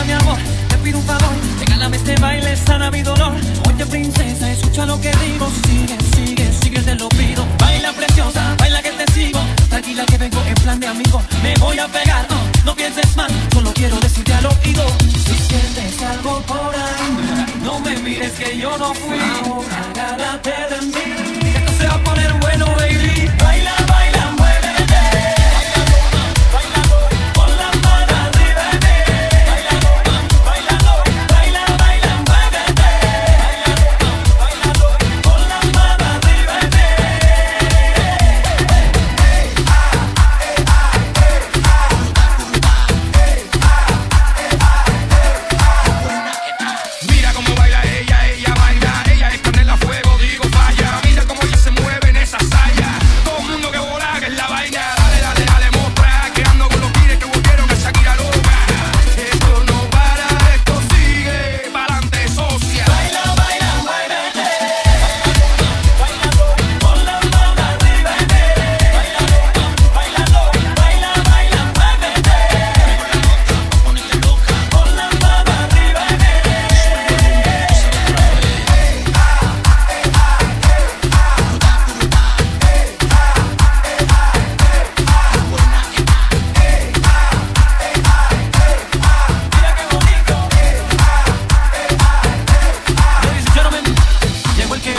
Mira mi amor, te pido un favor, regálame este baile, sana mi dolor. Oye princesa, escucha lo que digo. Sigue, sigue, sigue, te lo pido. Baila preciosa, baila que te sigo. Tranquila que vengo en plan de amigo. Me voy a pegar, no pienses mal, solo quiero decirte al oído. Si sientes algo por ahí, no me mires que yo no fui. Ahora agárrate de mí, esto se va a poner bueno, baby. Baila, baila, muévete. Con la mano arriba de mí. Bailalo, baila, baila, muévete. Con la mano arriba de mí. Mira cómo baila ella baila, ella es candela, fuego, digo falla. Mira cómo ella se mueve en esa saya. Todo el mundo que vola, que es la vaina. Dale, dale, dale, mostra, que ando con los pires que volvieron a Shakira loca. Esto no para, esto sigue, pa'lante, socia. Baila, baila, muévete. Con la mano arriba de mí. Bailalo, baila, baila, muévete. Con la mano arriba de mí. Mira qué bonito. Ladies and gentlemen, llegó el que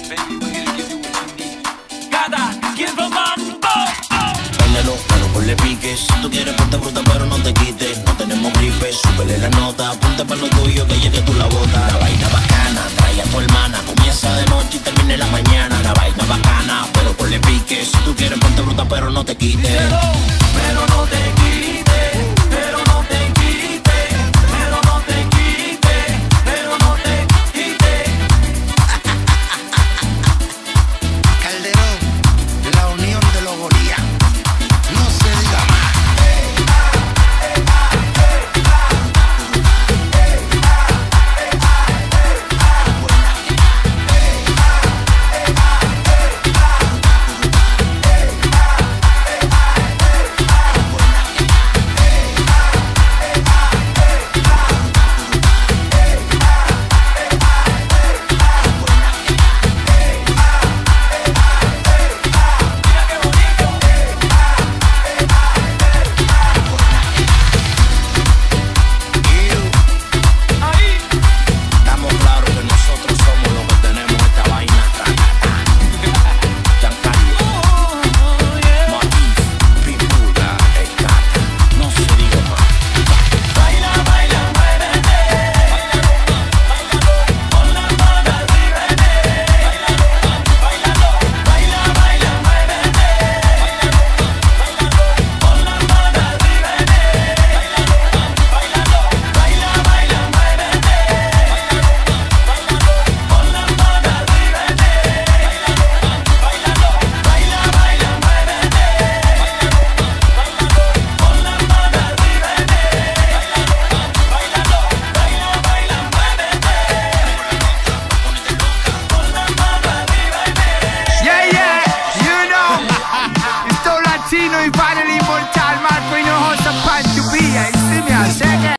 Baby, we're gonna give you what you need. Cada quien lo mando. Báilalo, pero ponle pique. Si tú quieres ponte fruta pero no te quites. No tenemos gripe, súbele la nota. Apunta para lo tuyo que llegue tú la bota. La vaina bacana, trae a tu hermana. Comienza de noche y termina en la mañana. La vaina bacana, pero ponle pique. Si tú quieres ponte fruta pero no te quites. Díselo.